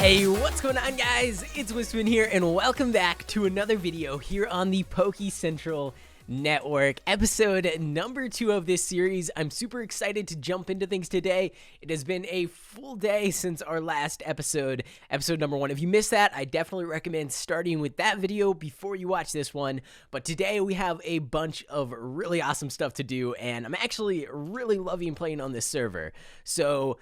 Hey, what's going on, guys? It's Wisman here, and welcome back to another video here on the Poke Central Network, episode number 2 of this series. I'm super excited to jump into things today. It has been a full day since our last episode number 1. If you missed that, I definitely recommend starting with that video before you watch this one. But today we have a bunch of really awesome stuff to do, and I'm actually really loving playing on this server. So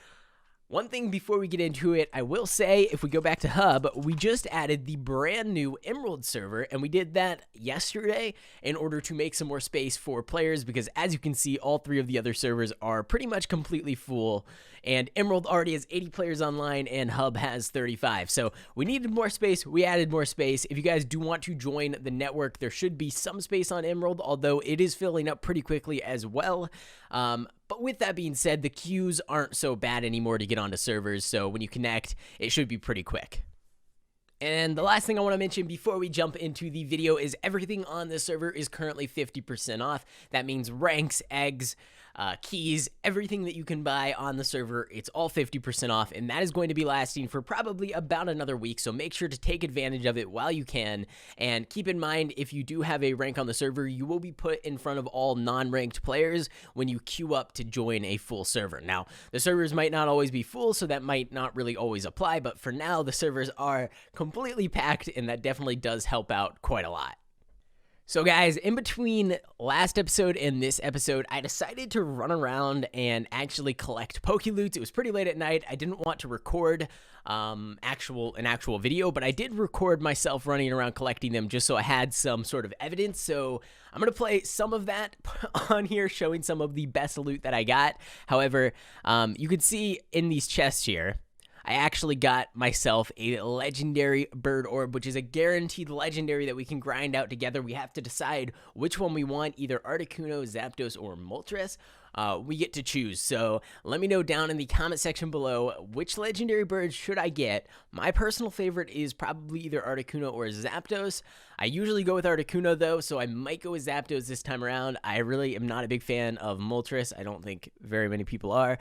one thing before we get into it, I will say, if we go back to Hub, we just added the brand new Emerald server, and we did that yesterday in order to make some more space for players, because as you can see, all 3 of the other servers are pretty much completely full, and Emerald already has 80 players online, and Hub has 35, so we needed more space. We added more space. If you guys do want to join the network, there should be some space on Emerald, although it is filling up pretty quickly as well. But with that being said, the queues aren't so bad anymore to get onto servers, so when you connect, it should be pretty quick. And the last thing I want to mention before we jump into the video is everything on this server is currently 50% off. That means ranks, eggs, keys, everything that you can buy on the server, it's all 50% off, and that is going to be lasting for probably about another week, so make sure to take advantage of it while you can. And keep in mind, if you do have a rank on the server, you will be put in front of all non-ranked players when you queue up to join a full server. Now, the servers might not always be full, so that might not really always apply, but for now, the servers are completely packed, and that definitely does help out quite a lot. So guys, in between last episode and this episode, I decided to run around and actually collect Pokeloots. It was pretty late at night. I didn't want to record an actual video, but I did record myself running around collecting them just so I had some sort of evidence. So I'm going to play some of that on here, showing some of the best loot that I got. However, you can see in these chests here, I actually got myself a legendary bird orb, which is a guaranteed legendary that we can grind out together. We have to decide which one we want, either Articuno, Zapdos, or Moltres. We get to choose, so let me know down in the comment section below which legendary bird should I get. My personal favorite is probably either Articuno or Zapdos. I usually go with Articuno though, so I might go with Zapdos this time around. I really am not a big fan of Moltres. I don't think very many people are.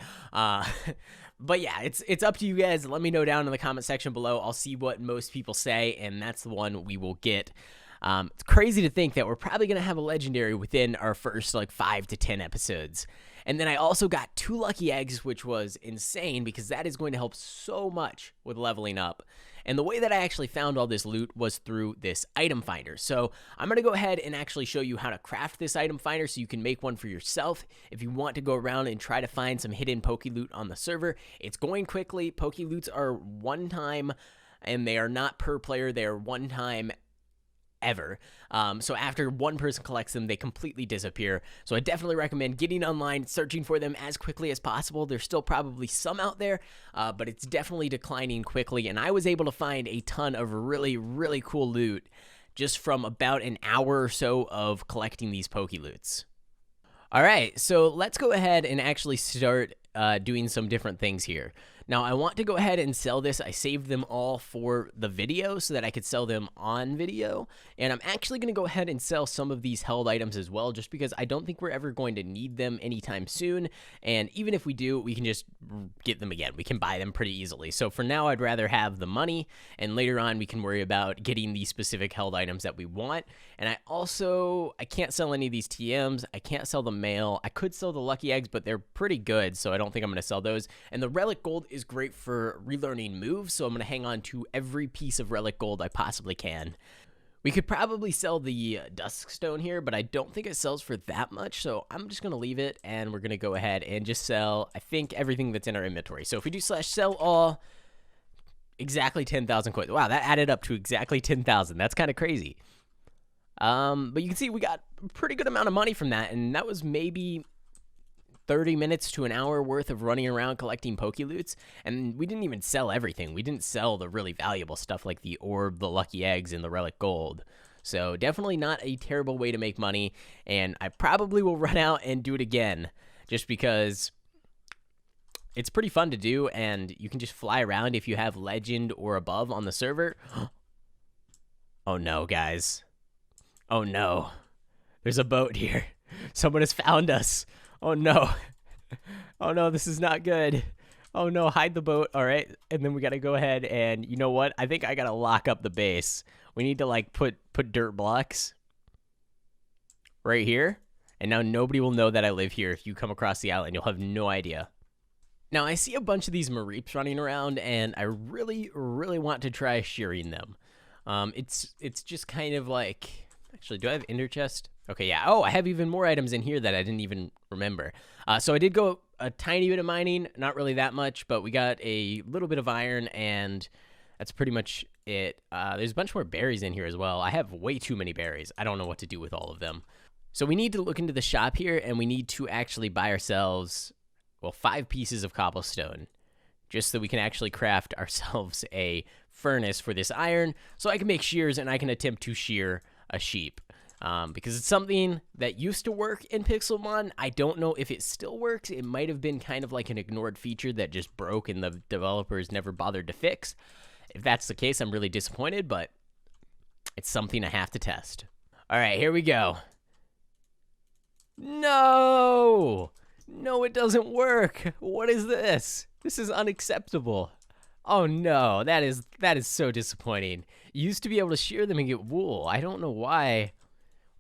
But yeah, it's up to you guys. Let me know down in the comment section below. I'll see what most people say, and that's the one we will get. It's crazy to think that we're probably going to have a legendary within our first like 5 to 10 episodes. And then I also got 2 lucky eggs, which was insane because that is going to help so much with leveling up. And the way that I actually found all this loot was through this item finder. So I'm going to go ahead and actually show you how to craft this item finder so you can make one for yourself if you want to go around and try to find some hidden Poke Loot on the server. It's going quickly. Poke Loots are one time, and they are not per player. They are one time ever. So after one person collects them, they completely disappear. So I definitely recommend getting online, searching for them as quickly as possible. There's still probably some out there, but it's definitely declining quickly. And I was able to find a ton of really, really cool loot just from about an hour or so of collecting these Pokeloots. All right, so let's go ahead and actually start doing some different things here. Now, I want to go ahead and sell this. I saved them all for the video so that I could sell them on video. And I'm actually going to go ahead and sell some of these held items as well, just because I don't think we're ever going to need them anytime soon. And even if we do, we can just get them again. We can buy them pretty easily. So for now, I'd rather have the money, and later on, we can worry about getting the specific held items that we want. And I can't sell any of these TMs. I can't sell the mail. I could sell the lucky eggs, but they're pretty good, so I don't think I'm going to sell those. And the relic gold is great for relearning moves, so I'm going to hang on to every piece of relic gold I possibly can. We could probably sell the dusk stone here, but I don't think it sells for that much, so I'm just going to leave it, and we're going to go ahead and just sell, I think, everything that's in our inventory. So if we do /sell all, exactly 10,000 coins. Wow, that added up to exactly 10,000. That's kind of crazy. But you can see we got a pretty good amount of money from that, and that was maybe 30 minutes to an hour worth of running around collecting Pokeloots, and we didn't even sell everything. We didn't sell the really valuable stuff like the orb, the lucky eggs, and the relic gold. So definitely not a terrible way to make money, and I probably will run out and do it again just because it's pretty fun to do, and you can just fly around if you have legend or above on the server. Oh no, guys. Oh no. There's a boat here. Someone has found us. Oh no. Oh no, this is not good. Oh no, hide the boat. All right. And then we got to go ahead and you know what? I think I got to lock up the base. We need to like put dirt blocks right here. And now nobody will know that I live here. If you come across the island, you'll have no idea. Now I see a bunch of these Mareeps running around and I really, really want to try shearing them. It's just kind of like, actually, do I have ender chest? Okay, yeah. Oh, I have even more items in here that I didn't even remember. So I did go a tiny bit of mining, not really that much, but we got a little bit of iron, and that's pretty much it. There's a bunch more berries in here as well. I have way too many berries. I don't know what to do with all of them. So we need to look into the shop here, and we need to actually buy ourselves, well, 5 pieces of cobblestone, just so we can actually craft ourselves a furnace for this iron, so I can make shears and I can attempt to shear a sheep. Because it's something that used to work in Pixelmon. I don't know if it still works. It might have been kind of like an ignored feature that just broke and the developers never bothered to fix. If that's the case, I'm really disappointed, but it's something I have to test. All right, here we go. No! No, it doesn't work. What is this? This is unacceptable. Oh no, that is so disappointing. You used to be able to shear them and get wool. I don't know why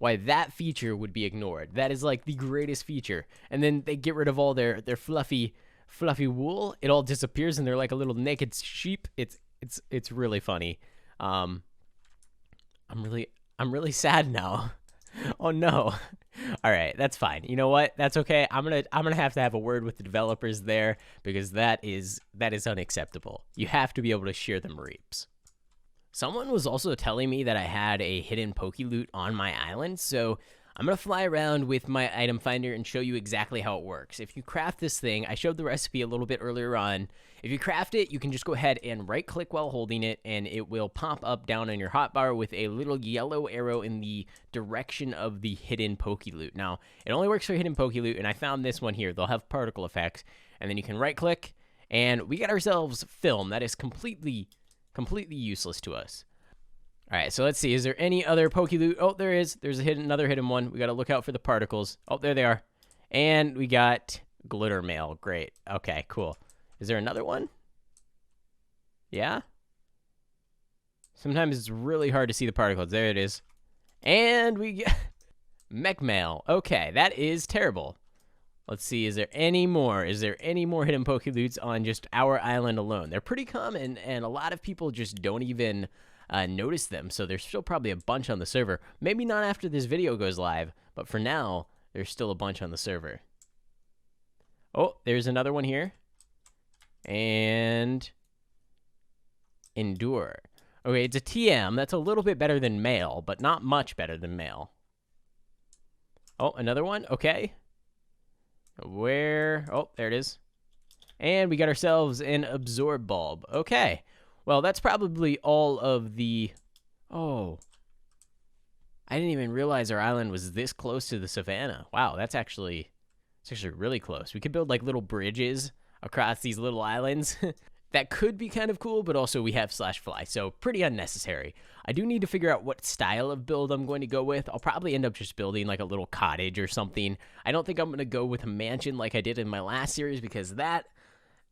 that feature would be ignored. That is like the greatest feature. And then they get rid of all their fluffy wool. It all disappears and they're like a little naked sheep. It's really funny. I'm really sad now. Oh no. All right, that's fine. You know what? That's okay. I'm gonna have to have a word with the developers there because that is unacceptable. You have to be able to shear the Mareeps. Someone was also telling me that I had a hidden poke loot on my island, so I'm going to fly around with my item finder and show you exactly how it works. If you craft this thing, I showed the recipe a little bit earlier on. If you craft it, you can just go ahead and right-click while holding it, and it will pop up down on your hotbar with a little yellow arrow in the direction of the hidden poke loot. Now, it only works for hidden poke loot, and I found this one here. They'll have particle effects, and then you can right-click, and we got ourselves film that is completely useless to us. All right, so let's see. Is there any other poke loot? Oh, there is. There's another hidden one. We got to look out for the particles. Oh, there they are. And we got glitter mail. Great. Okay, cool. Is there another one? Yeah? Sometimes it's really hard to see the particles. There it is. And we get mech mail. Okay, that is terrible. Let's see, is there any more? Is there any more hidden poke loots on just our island alone? They're pretty common, and a lot of people just don't even notice them, so there's still probably a bunch on the server. Maybe not after this video goes live, but for now, there's still a bunch on the server. Oh, there's another one here. And endure. Okay, it's a TM. That's a little bit better than mail, but not much better than mail. Oh, another one? Okay. Where? Oh, there it is. And we got ourselves an absorb bulb. Okay. Well, that's probably all of the... Oh. I didn't even realize our island was this close to the savannah. Wow, it's actually really close. We could build like little bridges across these little islands. That could be kind of cool, but also we have /fly, so pretty unnecessary. I do need to figure out what style of build I'm going to go with. I'll probably end up just building like a little cottage or something. I don't think I'm going to go with a mansion like I did in my last series because that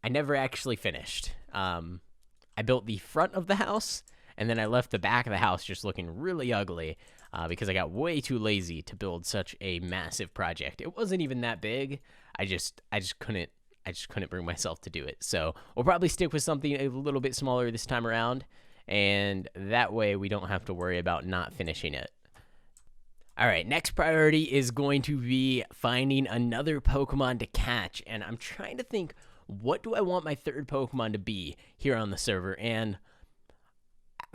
I never actually finished. I built the front of the house, and then I left the back of the house just looking really ugly because I got way too lazy to build such a massive project. It wasn't even that big. I just couldn't bring myself to do it. So we'll probably stick with something a little bit smaller this time around, and that way we don't have to worry about not finishing it. All right, next priority is going to be finding another Pokemon to catch, and I'm trying to think, what do I want my third Pokemon to be here on the server? And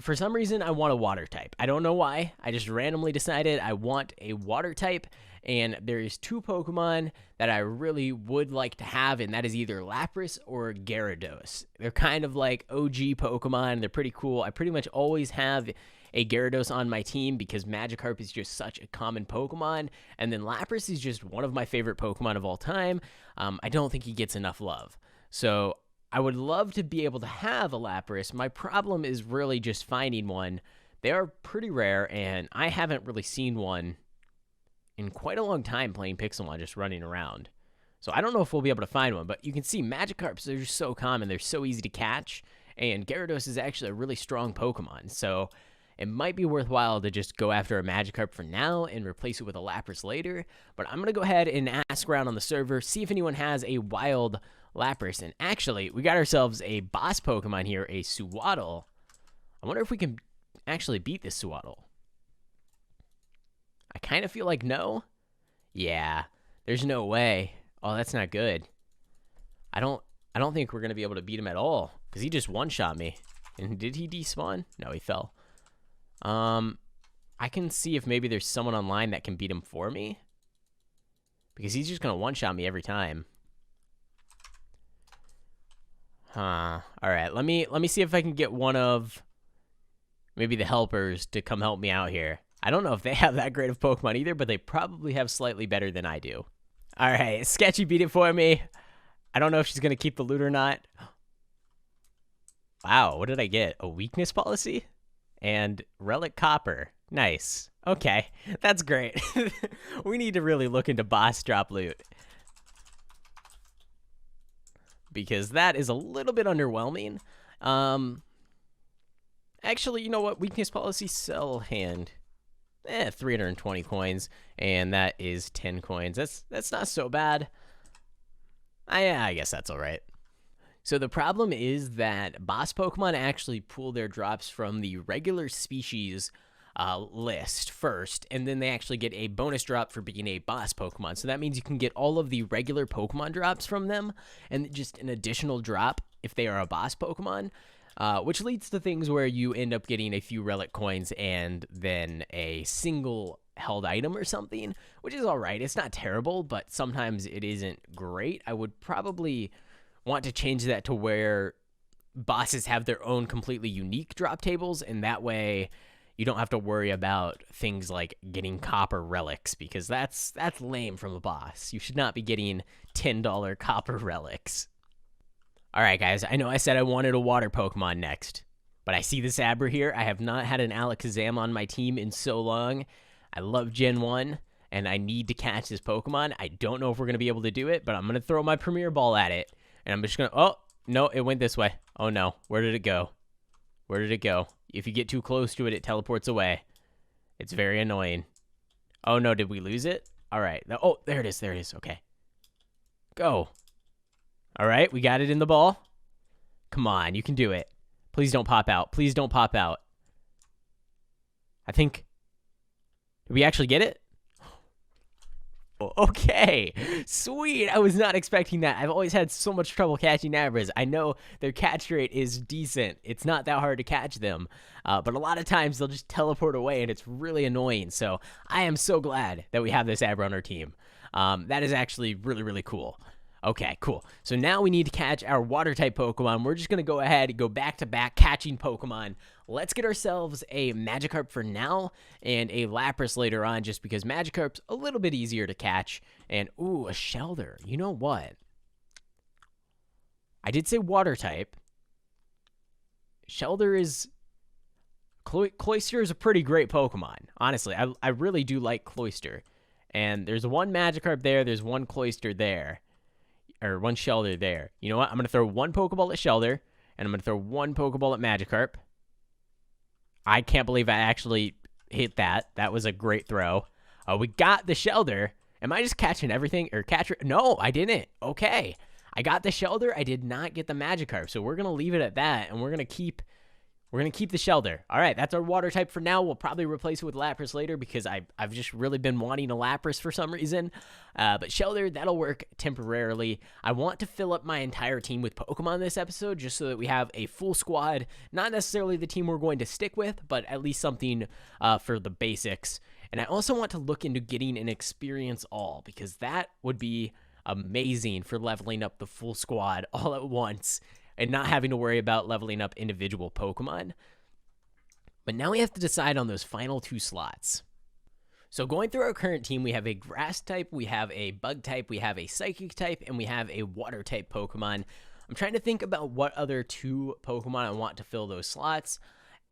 for some reason, I want a water type. I don't know why. I just randomly decided I want a water type, and there is 2 Pokemon that I really would like to have, and that is either Lapras or Gyarados. They're kind of like OG Pokemon. They're pretty cool. I pretty much always have a Gyarados on my team because Magikarp is just such a common Pokemon, and then Lapras is just one of my favorite Pokemon of all time. I don't think he gets enough love. So I would love to be able to have a Lapras. My problem is really just finding one. They are pretty rare, and I haven't really seen one in quite a long time playing Pixelmon, just running around. So I don't know if we'll be able to find one, but you can see Magikarps, they're just so common. They're so easy to catch. And Gyarados is actually a really strong Pokemon. So it might be worthwhile to just go after a Magikarp for now and replace it with a Lapras later. But I'm going to go ahead and ask around on the server, see if anyone has a wild Lapras. And actually, we got ourselves a boss Pokemon here, a Swablu. I wonder if we can actually beat this Swablu. I kind of feel like no. Yeah, there's no way. Oh, that's not good. I don't think we're going to be able to beat him at all because he just one-shot me. And did he despawn? No, he fell. I can see if maybe there's someone online that can beat him for me because he's just going to one-shot me every time. Huh. All right, let me see if I can get one of maybe the helpers to come help me out here. I don't know if they have that great of Pokemon either, but they probably have slightly better than I do. All right, Sketchy beat it for me. I don't know if she's going to keep the loot or not. Wow, what did I get? A weakness policy? And Relic Copper. Nice. Okay, that's great. We need to really look into boss drop loot, because that is a little bit underwhelming. Actually, you know what? Weakness policy, sell hand. 320 coins, and that is 10 coins. That's not so bad. I guess that's all right. So the problem is that boss Pokemon actually pull their drops from the regular species list first, and then they actually get a bonus drop for being a boss Pokemon. So that means you can get all of the regular Pokemon drops from them, and just an additional drop if they are a boss Pokemon. Which leads to things where you end up getting a few relic coins and then a single held item or something, which is all right. It's not terrible, but sometimes it isn't great. I would probably want to change that to where bosses have their own completely unique drop tables, and that way you don't have to worry about things like getting copper relics, because that's lame from a boss. You should not be getting $10 copper relics. All right, guys, I know I said I wanted a water Pokemon next, but I see this Abra here. I have not had an Alakazam on my team in so long. I love Gen 1, and I need to catch this Pokemon. I don't know if we're going to be able to do it, but I'm going to throw my Premier Ball at it, and I'm just going to... Oh, no, it went this way. Oh, no. Where did it go? Where did it go? If you get too close to it, it teleports away. It's very annoying. Oh, no, did we lose it? All right. Oh, there it is. There it is. Okay. Go. All right, we got it in the ball. Come on, you can do it. Please don't pop out. Please don't pop out. I think... Did we actually get it? Okay, sweet. I was not expecting that. I've always had so much trouble catching Abras. I know their catch rate is decent. It's not that hard to catch them. But a lot of times they'll just teleport away, and it's really annoying. So I am so glad that we have this Abra on our team. That is actually really, really cool. Okay, cool. So now we need to catch our water-type Pokemon. We're just going to go ahead and go back-to-back catching Pokemon. Let's get ourselves a Magikarp for now and a Lapras later on, just because Magikarp's a little bit easier to catch. And, ooh, a Shelder. You know what? I did say water-type. Shelder is... Cloyster is a pretty great Pokemon. Honestly, I really do like Cloyster. And there's one Magikarp there. There's one Cloyster there. Or one Shelder there. You know what? I'm going to throw one Pokeball at Shelder, and I'm going to throw one Pokeball at Magikarp. I can't believe I actually hit that. That was a great throw. We got the Shelder. Am I just catching everything? Or No, I didn't. Okay. I got the Shelder. I did not get the Magikarp. So we're going to leave it at that, and we're going to keep the Shelder. All right, that's our water type for now. We'll probably replace it with Lapras later because I've just really been wanting a Lapras for some reason. But Shelder, that'll work temporarily. I want to fill up my entire team with Pokemon this episode just so that we have a full squad. Not necessarily the team we're going to stick with, but at least something for the basics. And I also want to look into getting an Experience All because that would be amazing for leveling up the full squad all at once and not having to worry about leveling up individual Pokemon. But now we have to decide on those final two slots. So going through our current team, we have a Grass type, we have a Bug type, we have a Psychic type, and we have a Water type Pokemon. I'm trying to think about what other two Pokemon I want to fill those slots,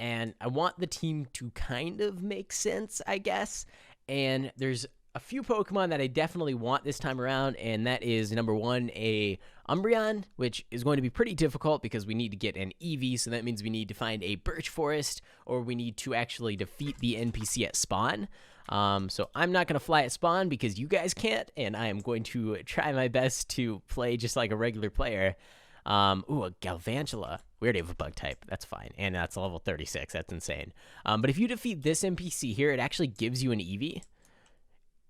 and I want the team to kind of make sense, I guess. And there's a few Pokemon that I definitely want this time around, and that is number one, a Umbreon, which is going to be pretty difficult because we need to get an Eevee, so that means we need to find a Birch Forest, or we need to actually defeat the NPC at spawn. So I'm not going to fly at spawn because you guys can't, and I am going to try my best to play just like a regular player. Ooh, a Galvantula. We already have a bug type. That's fine. And that's level 36. That's insane. But if you defeat this NPC here, it actually gives you an Eevee.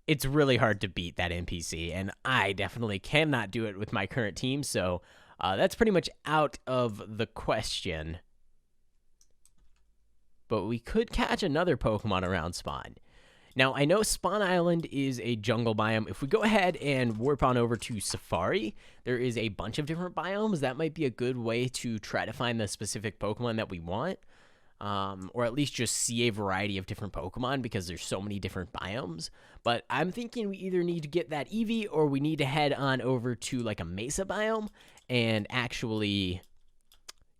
It's really hard to beat that NPC, and I definitely cannot do it with my current team, so that's pretty much out of the question. But we could catch another Pokemon around spawn. Now, I know Spawn Island is a jungle biome. If we go ahead and warp on over to Safari, there is a bunch of different biomes. That might be a good way to try to find the specific Pokemon that we want. Or at least just see a variety of different Pokemon because there's so many different biomes. But I'm thinking we either need to get that Eevee or we need to head on over to like a Mesa biome and actually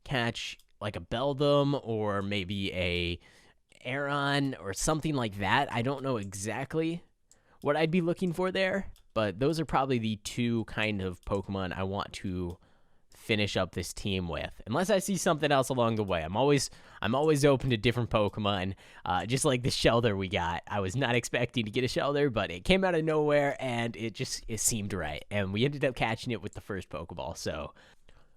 catch like a Beldum or maybe a Aeron or something like that. I don't know exactly what I'd be looking for there, but those are probably the two kind of Pokemon I want to finish up this team with, unless I see something else along the way. I'm always open to different Pokemon, just like the Shelder we got. I was not expecting to get a Shelder, but it came out of nowhere and it seemed right, and we ended up catching it with the first Pokeball. So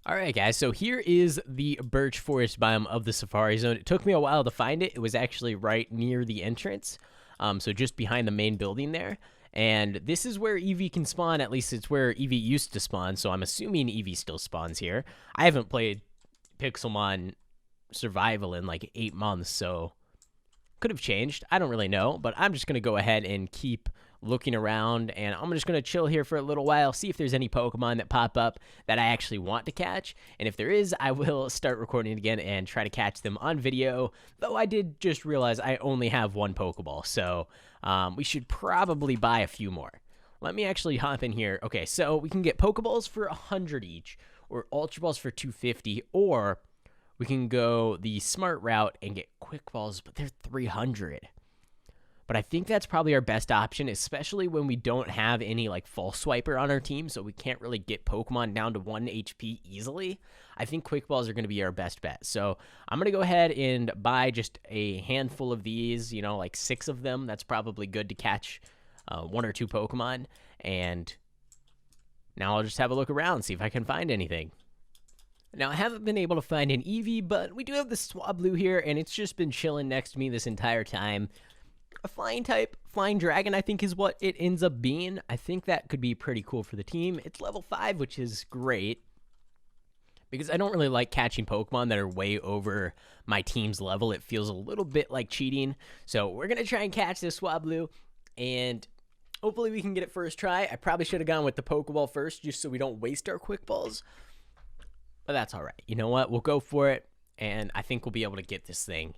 alright guys, so here is the Birch Forest biome of the Safari Zone. It took me a while to find it. It was actually right near the entrance, so just behind the main building there. And this is where Eevee can spawn. At least it's where Eevee used to spawn, so I'm assuming Eevee still spawns here. I haven't played Pixelmon Survival in like 8 months, so could have changed. I don't really know, but I'm just going to go ahead and keep looking around, and I'm just going to chill here for a little while, see if there's any Pokemon that pop up that I actually want to catch. And if there is, I will start recording again and try to catch them on video, though I did just realize I only have one Pokeball, so we should probably buy a few more. Let me actually hop in here. Okay, so we can get Pokeballs for 100 each, or Ultra Balls for 250, or we can go the smart route and get Quick Balls, but they're 300. But I think that's probably our best option, especially when we don't have any like False Swiper on our team, so we can't really get Pokemon down to 1 HP easily. I think Quick Balls are going to be our best bet. So I'm going to go ahead and buy just a handful of these, you know, like 6 of them. That's probably good to catch 1 or 2 Pokemon. And now I'll just have a look around, see if I can find anything. Now, I haven't been able to find an Eevee, but we do have the Swablu here, and it's just been chilling next to me this entire time. A flying type, Flying Dragon, I think is what it ends up being. I think that could be pretty cool for the team. It's level 5, which is great, because I don't really like catching Pokemon that are way over my team's level. It feels a little bit like cheating. So we're going to try and catch this Swablu, and hopefully we can get it first try. I probably should have gone with the Pokeball first, just so we don't waste our Quick Balls. But that's all right. You know what? We'll go for it, and I think we'll be able to get this thing.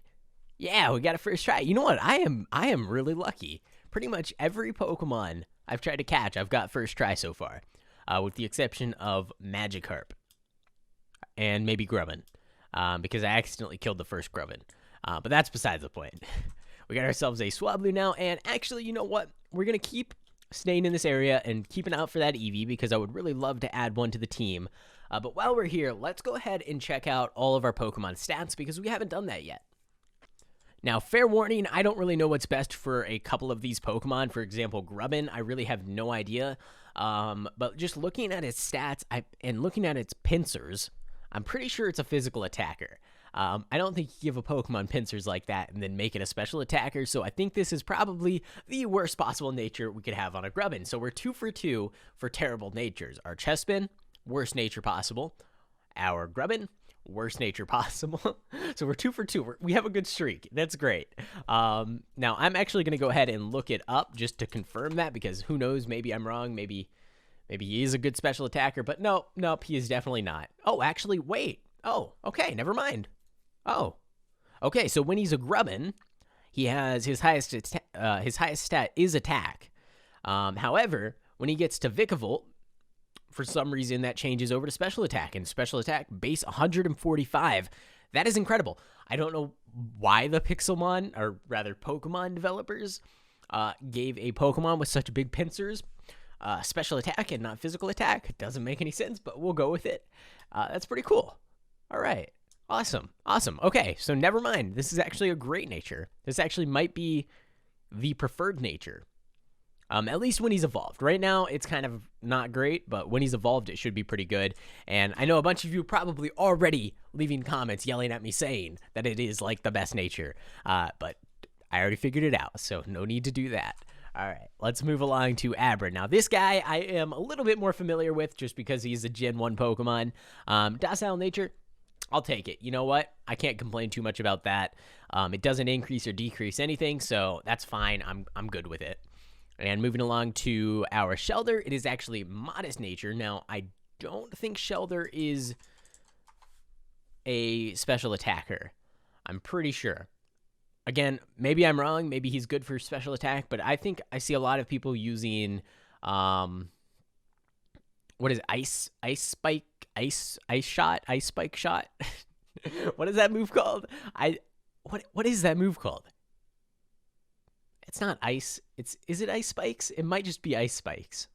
Yeah, we got a first try. You know what? I am really lucky. Pretty much every Pokemon I've tried to catch, I've got first try so far, with the exception of Magikarp and maybe Grubbin, because I accidentally killed the first Grubbin. But that's besides the point. We got ourselves a Swablu now, and actually, you know what? We're going to keep staying in this area and keep an eye out for that Eevee, because I would really love to add one to the team. But while we're here, let's go ahead and check out all of our Pokemon stats, because we haven't done that yet. Now, fair warning, I don't really know what's best for a couple of these Pokemon. For example, Grubbin, I really have no idea. But just looking at its stats and looking at its pincers, I'm pretty sure it's a physical attacker. I don't think you give a Pokemon pincers like that and then make it a special attacker, so I think this is probably the worst possible nature we could have on a Grubbin. So we're 2 for 2 for terrible natures. Our Chespin, worst nature possible. Our Grubbin, worst nature possible. So we're 2 for 2. We have a good streak. That's great. Now I'm actually going to go ahead and look it up just to confirm that, because who knows, maybe I'm wrong. Maybe he is a good special attacker, but nope, he is definitely not. Oh, actually, wait. Oh, okay, never mind. Oh, okay, so when he's a Grubbin, he has his highest stat is attack. However, when he gets to Vikavolt, for some reason that changes over to special attack, and special attack base 145. That is incredible. I don't know why the Pixelmon, or rather Pokemon developers, gave a Pokemon with such big pincers special attack and not physical attack. It doesn't make any sense, but we'll go with it. That's pretty cool. All right. Awesome. Okay, so never mind. This is actually a great nature. This actually might be the preferred nature. At least when he's evolved. Right now, it's kind of not great, but when he's evolved, it should be pretty good. And I know a bunch of you probably already leaving comments yelling at me saying that it is like the best nature. But I already figured it out, so no need to do that. All right, let's move along to Abra. Now, this guy I am a little bit more familiar with just because he's a Gen 1 Pokemon. Docile nature, I'll take it. You know what? I can't complain too much about that. It doesn't increase or decrease anything, so that's fine. I'm good with it. And moving along to our Shelter, it is actually modest nature. Now, I don't think Shelter is a special attacker. I'm pretty sure. Again, maybe I'm wrong. Maybe he's good for special attack, but I think I see a lot of people using, what is it? Ice spike shot. What is that move called? What is that move called? It's not ice. Is it ice spikes? It might just be ice spikes.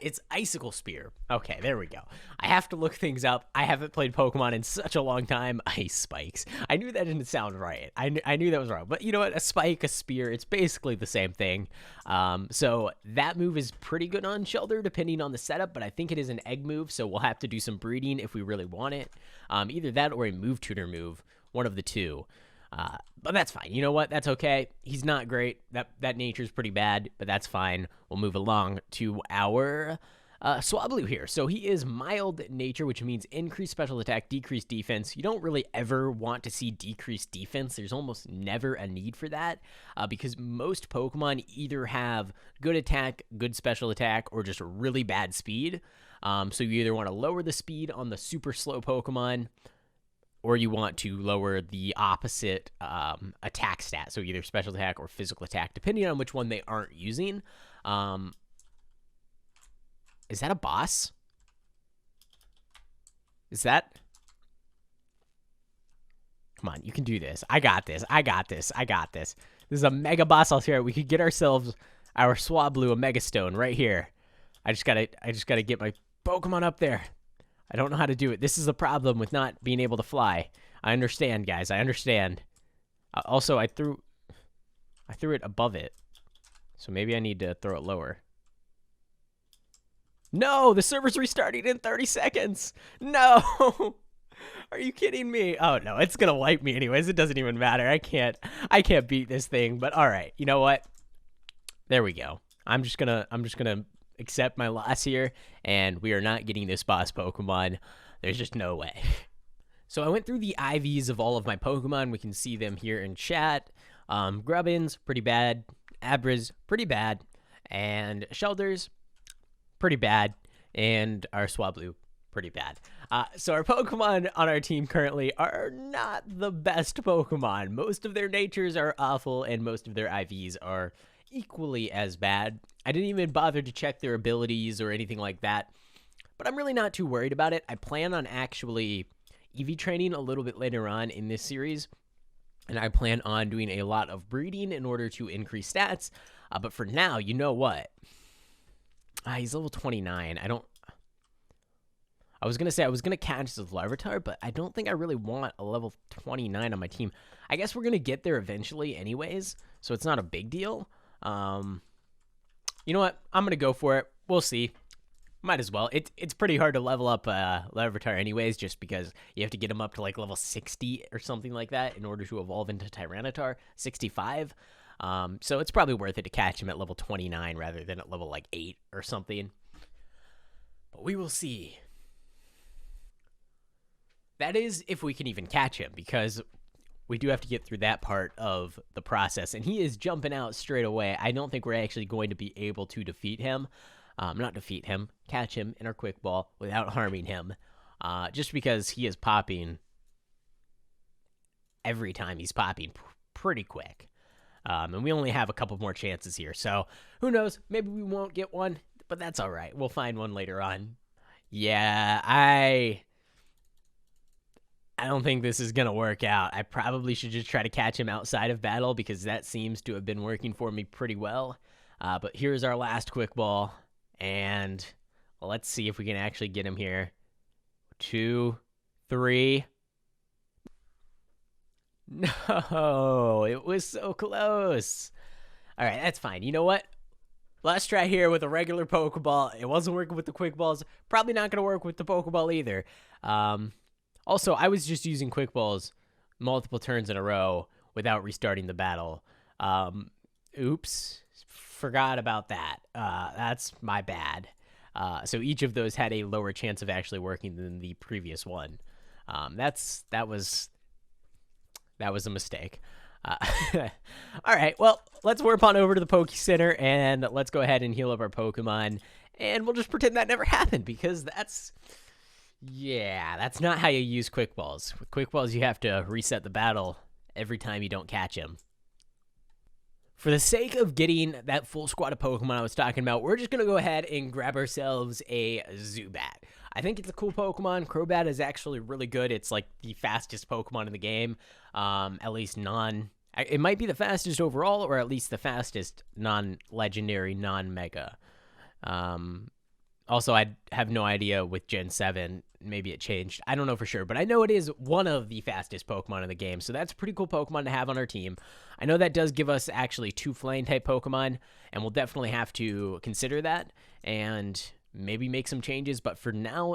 It's icicle spear. Okay, there we go. I have to look things up. I haven't played Pokemon in such a long time. Ice spikes. I knew that didn't sound right. I knew that was wrong. But you know what? A spike, a spear, it's basically the same thing. So that move is pretty good on Shelter depending on the setup, but I think it is an egg move, so we'll have to do some breeding if we really want it. Either that or a move tutor move, one of the two. But that's fine. You know what? That's okay. He's not great. That nature's pretty bad, but that's fine. We'll move along to our Swablu here. So he is mild nature, which means increased special attack, decreased defense. You don't really ever want to see decreased defense. There's almost never a need for that because most Pokemon either have good attack, good special attack, or just really bad speed. So you either want to lower the speed on the super slow Pokemon, or you want to lower the opposite attack stat, so either special attack or physical attack, depending on which one they aren't using. Is that a boss? Is that? Come on, you can do this. I got this. This is a mega boss out here. We could get ourselves our Swablu, a Mega Stone, right here. I just gotta get my Pokemon up there. I don't know how to do it. This is the problem with not being able to fly. I understand, guys. I understand. Also, I threw it above it. So maybe I need to throw it lower. No, the server's restarting in 30 seconds. No. Are you kidding me? Oh no, it's going to wipe me anyways. It doesn't even matter. I can't beat this thing, but all right. You know what? There we go. I'm just going to accept my loss here, and we are not getting this boss Pokemon. There's just no way. So I went through the IVs of all of my Pokemon. We can see them here in chat. Grubbins, pretty bad. Abras, pretty bad. And Shelters, pretty bad. And our Swablu, pretty bad. So our Pokemon on our team currently are not the best Pokemon. Most of their natures are awful, and most of their IVs are equally as bad. I didn't even bother to check their abilities or anything like that, but I'm really not too worried about it. I plan on actually EV training a little bit later on in this series, and I plan on doing a lot of breeding in order to increase stats, but for now, you know what? He's level 29. I was going to say I was going to catch this Larvitar, but I don't think I really want a level 29 on my team. I guess we're going to get there eventually anyways, so it's not a big deal. You know what? I'm going to go for it. We'll see. Might as well. It's pretty hard to level up Larvitar anyways, just because you have to get him up to like level 60 or something like that in order to evolve into Tyranitar. 65. So it's probably worth it to catch him at level 29 rather than at level like 8 or something. But we will see. That is if we can even catch him, because we do have to get through that part of the process, and he is jumping out straight away. I don't think we're actually going to be able to defeat him. Catch him in our quick ball without harming him, just because he is popping every time he's popping pretty quick. And we only have a couple more chances here, so who knows? Maybe we won't get one, but that's all right. We'll find one later on. Yeah, I don't think this is going to work out. I probably should just try to catch him outside of battle because that seems to have been working for me pretty well. But here's our last quick ball, and let's see if we can actually get him here. 2, 3. No, it was so close. All right, that's fine. You know what? Let's try here with a regular Pokeball. It wasn't working with the quick balls. Probably not going to work with the Pokeball either. Also, I was just using quick balls multiple turns in a row without restarting the battle. Oops, forgot about that. That's my bad. So each of those had a lower chance of actually working than the previous one. That was a mistake. All right, well, let's warp on over to the Poke Center and let's go ahead and heal up our Pokemon, and we'll just pretend that never happened because that's not how you use quick balls. With quick balls, you have to reset the battle every time you don't catch him. For the sake of getting that full squad of Pokemon I was talking about, we're just going to go ahead and grab ourselves a Zubat. I think it's a cool Pokemon. Crobat is actually really good. It's like the fastest Pokemon in the game, at least it might be the fastest overall, or at least the fastest non-legendary, non-mega. Also, I have no idea with Gen 7. Maybe it changed. I don't know for sure, but I know it is one of the fastest Pokemon in the game, so that's a pretty cool Pokemon to have on our team. I know that does give us actually 2 Flying-type Pokemon, and we'll definitely have to consider that and maybe make some changes, but for now,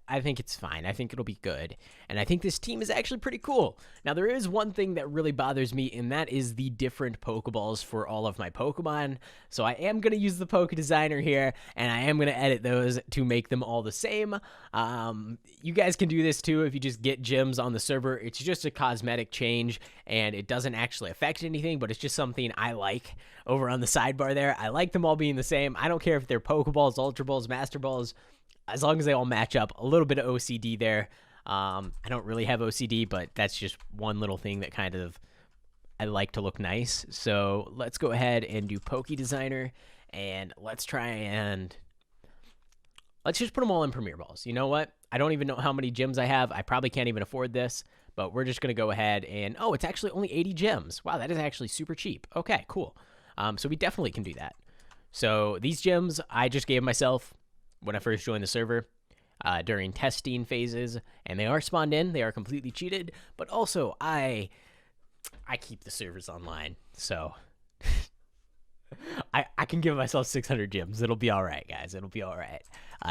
I think it's fine. I think it'll be good. And I think this team is actually pretty cool. Now, there is one thing that really bothers me, and that is the different Pokeballs for all of my Pokemon. So I am going to use the Poke Designer here, and I am going to edit those to make them all the same. You guys can do this too if you just get gems on the server. It's just a cosmetic change, and it doesn't actually affect anything, but it's just something I like over on the sidebar there. I like them all being the same. I don't care if they're Pokeballs, Ultra Balls, Master Balls, as long as they all match up. A little bit of OCD there. I don't really have OCD, but that's just one little thing that kind of I like to look nice. So let's go ahead and do Poke Designer, and let's just put them all in Premier Balls. You know what? I don't even know how many gems I have. I probably can't even afford this, but we're just going to go ahead and, oh, it's actually only 80 gems. Wow, that is actually super cheap. Okay, cool. So we definitely can do that. So these gems I just gave myself when I first joined the server during testing phases, and they are spawned in. They are completely cheated, but also I keep the servers online, so I can give myself 600 gems. It'll be all right, guys. It'll be all right.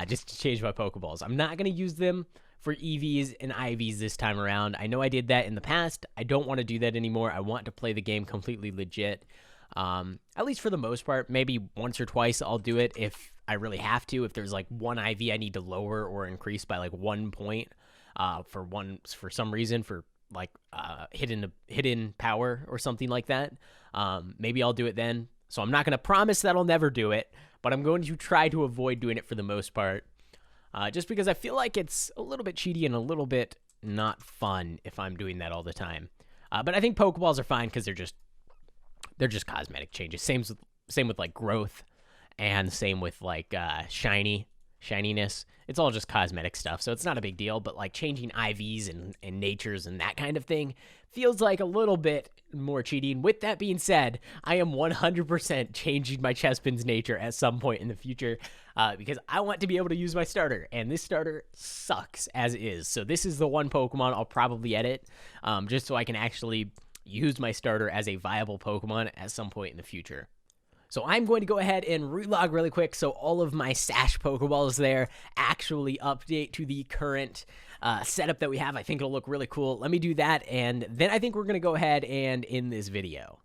Just to change my Pokeballs. I'm not going to use them for EVs and IVs this time around. I know I did that in the past. I don't want to do that anymore. I want to play the game completely legit. At least for the most part. Maybe once or twice I'll do it if I really have to. If there's like one IV I need to lower or increase by like 1 point for some reason, for like hidden power or something like that, maybe I'll do it then. So I'm not going to promise that I'll never do it, but I'm going to try to avoid doing it for the most part, just because I feel like it's a little bit cheaty and a little bit not fun if I'm doing that all the time. But I think Pokeballs are fine because they're just cosmetic changes. Same with like growth, and same with like shininess. It's all just cosmetic stuff, so it's not a big deal. But like changing IVs and natures and that kind of thing feels like a little bit more cheating. With that being said, I am 100% changing my Chespin's nature at some point in the future, because I want to be able to use my starter, and this starter sucks as is. So this is the one Pokemon I'll probably edit, just so I can actually use my starter as a viable Pokemon at some point in the future. So I'm going to go ahead and relog really quick so all of my Sash Pokeballs there actually update to the current setup that we have. I think it'll look really cool. Let me do that, and then I think we're going to go ahead and end this video.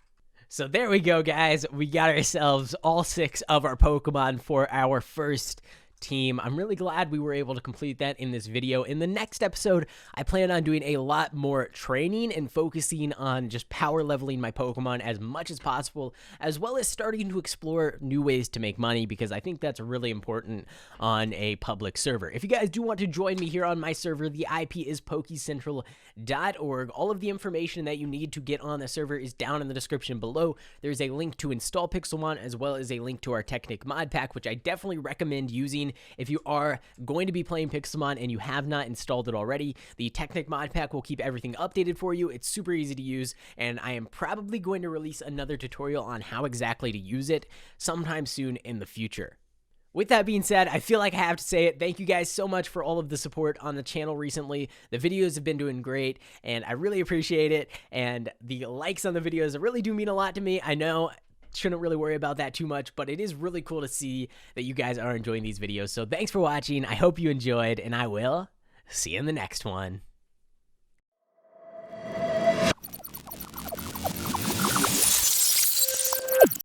So there we go, guys. We got ourselves all 6 of our Pokemon for our first team. I'm really glad we were able to complete that in this video. In the next episode, I plan on doing a lot more training and focusing on just power leveling my Pokemon as much as possible, as well as starting to explore new ways to make money, because I think that's really important on a public server. If you guys do want to join me here on my server, the IP is pokecentral.org. All of the information that you need to get on the server is down in the description below. There's a link to install Pixelmon, as well as a link to our Technic mod pack, which I definitely recommend using mention, if you are going to be playing Pixelmon and you have not installed it already, the Technic mod pack will keep everything updated for you. It's super easy to use, and I am probably going to release another tutorial on how exactly to use it sometime soon in the future. With that being said, I feel like I have to say it. Thank you guys so much for all of the support on the channel recently. The videos have been doing great, and I really appreciate it. And the likes on the videos really do mean a lot to me. I know, shouldn't really worry about that too much, but it is really cool to see that you guys are enjoying these videos. So thanks for watching. I hope you enjoyed, and I will see you in the next one.